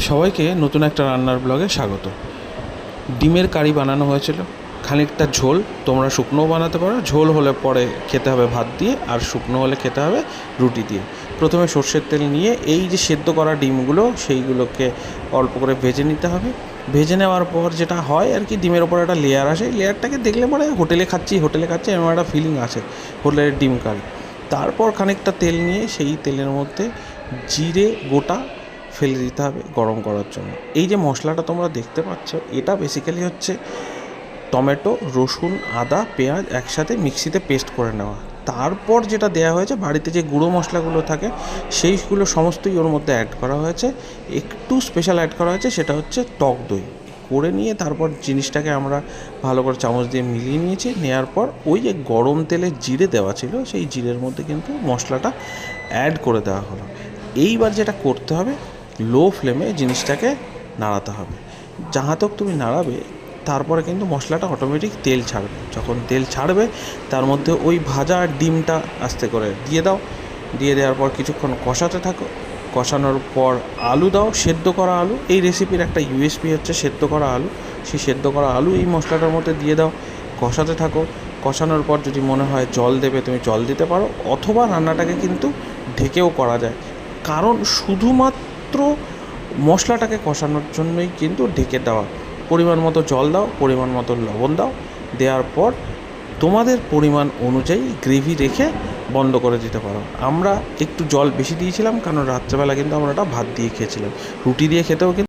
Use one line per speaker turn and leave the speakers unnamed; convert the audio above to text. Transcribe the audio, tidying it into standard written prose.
সবাইকে নতুন একটা রান্নার ব্লগে স্বাগত। ডিমের কারি বানানো হয়েছিল, খানিকটা ঝোল, তোমরা শুকনোও বানাতে পারো। ঝোল হলে পরে খেতে হবে ভাত দিয়ে, আর শুকনো হলে খেতে হবে রুটি দিয়ে। প্রথমে সর্ষের তেল নিয়ে এই যে সেদ্ধ করা ডিমগুলো সেইগুলোকে অল্প করে ভেজে নিতে হবে। ভেজে নেওয়ার পর যেটা হয় আর কি, ডিমের ওপর একটা লেয়ার আসে। লেয়ারটাকে দেখলে পরে হোটেলে খাচ্ছি এমন একটা ফিলিং আছে, হোটেলের ডিম কারি। তারপর খানিকটা তেল নিয়ে সেই তেলের মধ্যে জিরে গোটা ফেলে দিতে হবে গরম করার জন্য। এই যে মশলাটা তোমরা দেখতে পাচ্ছ, এটা বেসিক্যালি হচ্ছে টমেটো, রসুন, আদা, পেঁয়াজ একসাথে মিক্সিতে পেস্ট করে নেওয়া। তারপর যেটা দেওয়া হয়েছে, বাড়িতে যে গুঁড়ো মশলাগুলো থাকে সেইগুলো সমস্তই ওর মধ্যে অ্যাড করা হয়েছে। একটু স্পেশাল অ্যাড করা হয়েছে, সেটা হচ্ছে টক দই করে নিয়ে তারপর জিনিসটাকে আমরা ভালো করে চামচ দিয়ে মিলিয়ে নিয়েছি। নেওয়ার পর ওই যে গরম তেলে জিরে দেওয়া ছিল, সেই জিরের মধ্যে কিন্তু মশলাটা অ্যাড করে দেওয়া হলো। এইবার যেটা করতে হবে, লো ফ্লেমে জিনিসটাকে নাড়াতে হবে। যাহা তক তুমি নাড়াবে, তারপরে কিন্তু মশলাটা অটোমেটিক তেল ছাড়বে। যখন তেল ছাড়বে, তার মধ্যে ওই ভাজা ডিমটা আস্তে করে দিয়ে দাও। দিয়ে দেওয়ার পর কিছুক্ষণ কষাতে থাকো। কষানোর পর আলু দাও, সেদ্ধ করা আলু। এই রেসিপির একটা ইউএসপি হচ্ছে সেদ্ধ করা আলু। সেই সেদ্ধ করা আলু এই মশলাটার মধ্যে দিয়ে দাও, কষাতে থাকো। কষানোর পর যদি মনে হয় জল দেবে, তুমি জল দিতে পারো, অথবা রান্নাটাকে কিন্তু ঢেকেও করা যায়। কারণ শুধুমাত্র মশলাটাকে কষানোর জন্যই কিন্তু ঢেকে দেওয়া। পরিমাণ মতো জল দাও, পরিমাণ মতো লবণ দাও। দেওয়ার পর তোমাদের পরিমাণ অনুযায়ী গ্রেভি রেখে বন্ধ করে দিতে পারো। আমরা একটু জল বেশি দিয়েছিলাম, কারণ রাত্রেবেলা কিন্তু আমরা ওটা ভাত দিয়ে খেয়েছিলাম। রুটি দিয়ে খেতেও কিন্তু